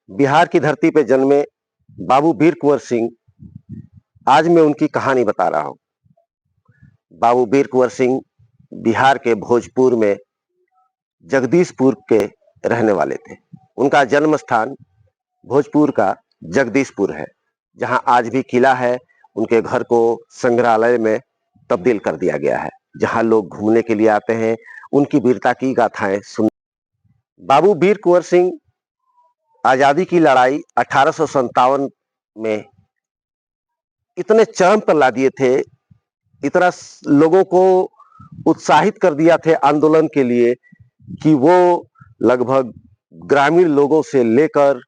बिहार की धरती पे जन्मे बाबू वीर कुंवर सिंह, आज मैं उनकी कहानी बता रहा हूं। बाबू वीर कुंवर सिंह बिहार के भोजपुर में जगदीशपुर के रहने वाले थे। उनका जन्म स्थान भोजपुर का जगदीशपुर है, जहां आज भी किला है। उनके घर को संग्रहालय में तब्दील कर दिया गया है, जहां लोग घूमने के लिए आते हैं, उनकी वीरता की गाथाएं सुन। बाबू वीर कुंवर सिंह आजादी की लड़ाई 1857 में इतने चरम पर ला दिए थे, इतना लोगों को उत्साहित कर दिया थे आंदोलन के लिए कि वो लगभग ग्रामीण लोगों से लेकर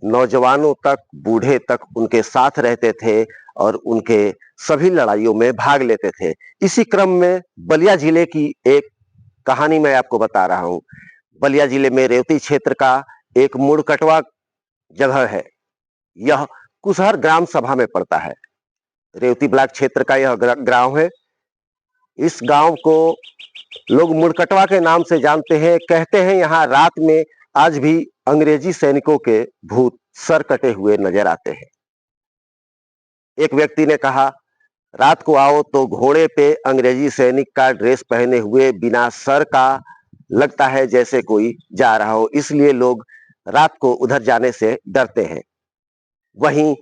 नौजवानों तक, बूढ़े तक उनके साथ रहते थे और उनके सभी लड़ाइयों में भाग लेते थे। इसी क्रम में बलिया जिले की एक कहानी मैं आपको बता रहा हूं। बलिया जिले में रेवती क्षेत्र का एक मुड़कटवा जगह है। यह कुशहर ग्राम सभा में पड़ता है। रेवती ब्लॉक क्षेत्र का यह गांव है। इस गांव को लोग मुड़कटवा के नाम से जानते हैं। कहते हैं यहाँ रात में आज भी अंग्रेजी सैनिकों के भूत सर कटे हुए नजर आते हैं। एक व्यक्ति ने कहा, रात को आओ तो घोड़े पे अंग्रेजी सैनिक का ड्रेस पहने हुए बिना सर का लगता है जैसे कोई जा रहा हो, इसलिए लोग रात को उधर जाने से डरते हैं। वहीं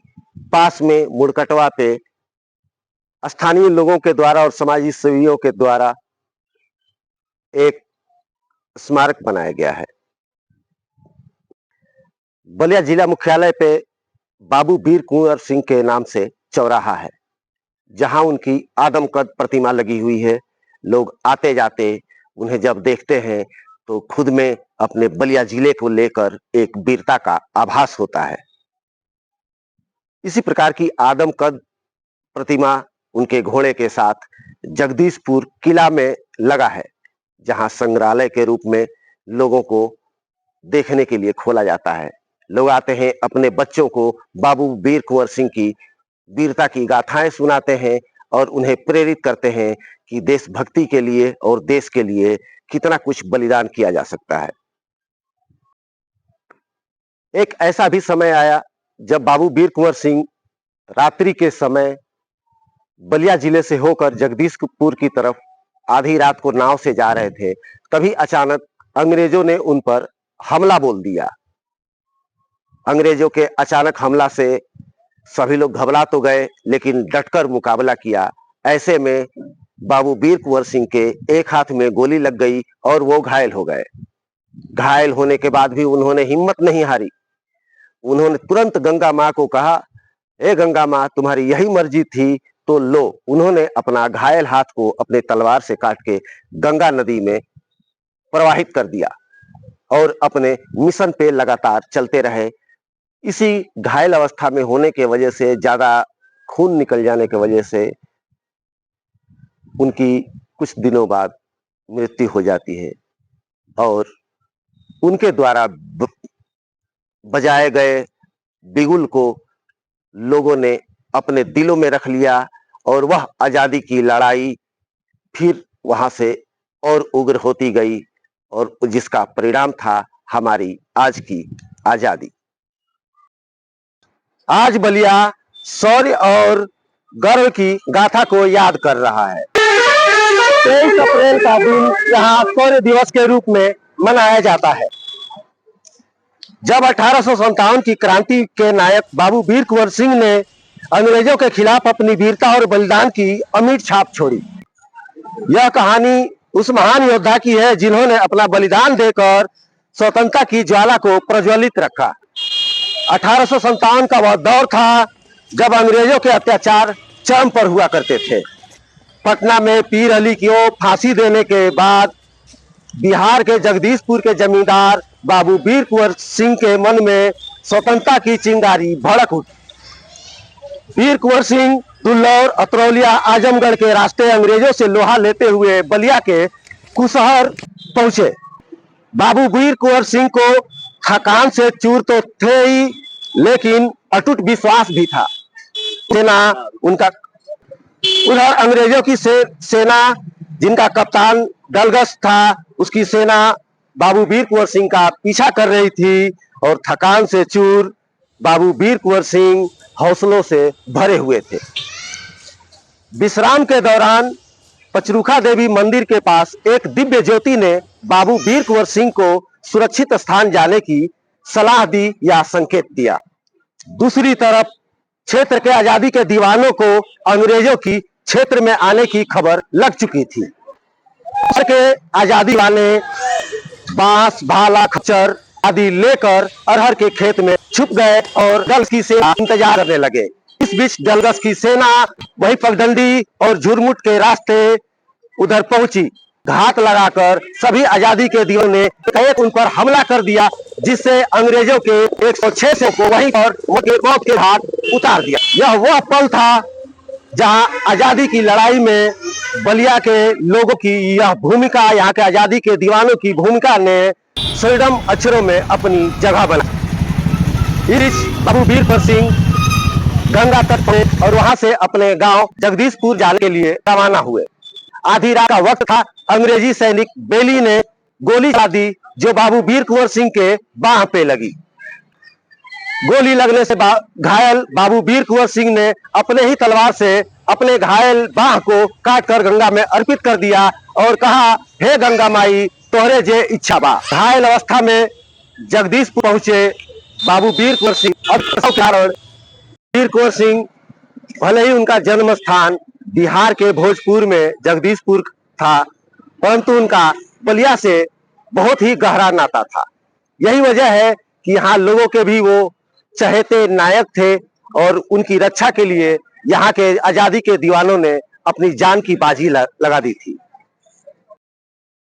पास में मुड़कटवा पे स्थानीय लोगों के द्वारा और समाजी सेवियों के द्वारा एक स्मारक बनाया गया है। बलिया जिला मुख्यालय पे बाबू वीर कुंवर सिंह के नाम से चौराहा है, जहां उनकी आदमकद प्रतिमा लगी हुई है। लोग आते जाते उन्हें जब देखते हैं तो खुद में अपने बलिया जिले को लेकर एक वीरता का आभास होता है। इसी प्रकार की आदमकद प्रतिमा उनके घोड़े के साथ जगदीशपुर किला में लगा है, जहां संग्रहालय के रूप में लोगों को देखने के लिए खोला जाता है। लोग आते हैं, अपने बच्चों को बाबू वीर कुंवर सिंह की वीरता की गाथाएं सुनाते हैं और उन्हें प्रेरित करते हैं कि देशभक्ति के लिए और देश के लिए कितना कुछ बलिदान किया जा सकता है। एक ऐसा भी समय आया जब बाबू वीर कुंवर सिंह रात्रि के समय बलिया जिले से होकर जगदीशपुर की तरफ आधी रात को नाव से जा रहे थे। तभी अचानक अंग्रेजों ने उन पर हमला बोल दिया। अंग्रेजों के अचानक हमला से सभी लोग घबरा तो गए, लेकिन डटकर मुकाबला किया। ऐसे में बाबू वीर कुंवर सिंह के एक हाथ में गोली लग गई और वो घायल हो गए। घायल होने के बाद भी उन्होंने हिम्मत नहीं हारी। उन्होंने तुरंत गंगा माँ को कहा, ए गंगा माँ, तुम्हारी यही मर्जी थी तो लो। उन्होंने अपना घायल हाथ को अपने तलवार से काट के गंगा नदी में प्रवाहित कर दिया और अपने मिशन पे लगातार चलते रहे। इसी घायल अवस्था में होने के वजह से, ज्यादा खून निकल जाने की वजह से उनकी कुछ दिनों बाद मृत्यु हो जाती है और उनके द्वारा बजाए गए बिगुल को लोगों ने अपने दिलों में रख लिया और वह आजादी की लड़ाई फिर वहां से और उग्र होती गई और जिसका परिणाम था हमारी आज की आजादी। आज बलिया शौर्य और गर्व की गाथा को याद कर रहा है। 23 अप्रैल का दिन यहाँ शौर्य दिवस के रूप में मनाया जाता है, जब 1857 की क्रांति के नायक बाबू वीर कुंवर सिंह ने अंग्रेजों के खिलाफ अपनी वीरता और बलिदान की अमिट छाप छोड़ी। यह कहानी उस महान योद्धा की है जिन्होंने अपना बलिदान देकर स्वतंत्रता की ज्वाला को प्रज्वलित रखा। 1857 का वह दौर था जब अंग्रेजों के अत्याचार चरम पर हुआ करते थे। पटना में पीर अली को फांसी देने के बाद बिहार के जगदीशपुर के जमींदार बाबू वीर कुंवर सिंह के मन में स्वतंत्रता की चिंगारी भड़क उठी। वीर कुंवर सिंह दुल्लौर, अतरौलिया, आजमगढ़ के रास्ते अंग्रेजों से लोहा लेते हुए बलिया के कुशहर पहुंचे। बाबू वीर कुंवर सिंह को थकान से चूर तो थे ही, लेकिन अटूट विश्वास भी था। सेना उनका उधर अंग्रेजों की सेना, जिनका कप्तान डलगस था, उसकी सेना बाबू वीर कुंवर सिंह का पीछा कर रही थी और थकान से चूर बाबू वीर कुंवर सिंह हौसलों से भरे हुए थे। विश्राम के दौरान पचरुखा देवी मंदिर के पास एक दिव्य ज्योति ने बाबू वीर कुंवर सिंह को सुरक्षित स्थान जाने की सलाह दी या संकेत दिया। दूसरी तरफ क्षेत्र के आजादी के दीवानों को अंग्रेजों की क्षेत्र में आने की खबर लग चुकी थी। के आजादी वाले बांस, भाला, खच्चर आदि लेकर अरहर के खेत में छुप गए और डलगस की सेना इंतजार करने लगे। इस बीच डलगस की सेना वही पगडंडी और झुरमुट के रास्ते उधर पहुंची। घात लगाकर सभी आजादी के दीवानों ने एक उन पर हमला कर दिया, जिससे अंग्रेजों के 106 को वहीं पर मौत के घाट उतार दिया। यह वह पल था जहां आजादी की लड़ाई में बलिया के लोगों की यह भूमिका, यहाँ के आजादी के दीवानों की भूमिका ने स्वर्णिम अक्षरों में अपनी जगह बनाई। इस बाबू वीर कुंवर सिंह गंगा तट पे और वहां से अपने गांव जगदीशपुर जाने के लिए रवाना हुए। आधी रात का वक्त था। अंग्रेजी सैनिक बेली ने गोली चला दी, जो बाबू वीर कुंवर सिंह के बाह पे लगी। गोली लगने से घायल बाबू वीर कुंवर सिंह ने अपने ही तलवार से अपने घायल बाह को काटकर गंगा में अर्पित कर दिया और कहा, हे गंगा माई, तोहरे जे इच्छा बा। घायल अवस्था में जगदीशपुर पहुंचे बाबू वीर कुंवर सिंह। और वीर कुंवर सिंह, भले ही उनका जन्म स्थान बिहार के भोजपुर में जगदीशपुर था, परंतु उनका बलिया से बहुत ही गहरा नाता था। यही वजह है कि यहाँ लोगों के भी वो चहेते नायक थे और उनकी रक्षा के लिए यहाँ के आजादी के दीवानों ने अपनी जान की बाजी लगा दी थी।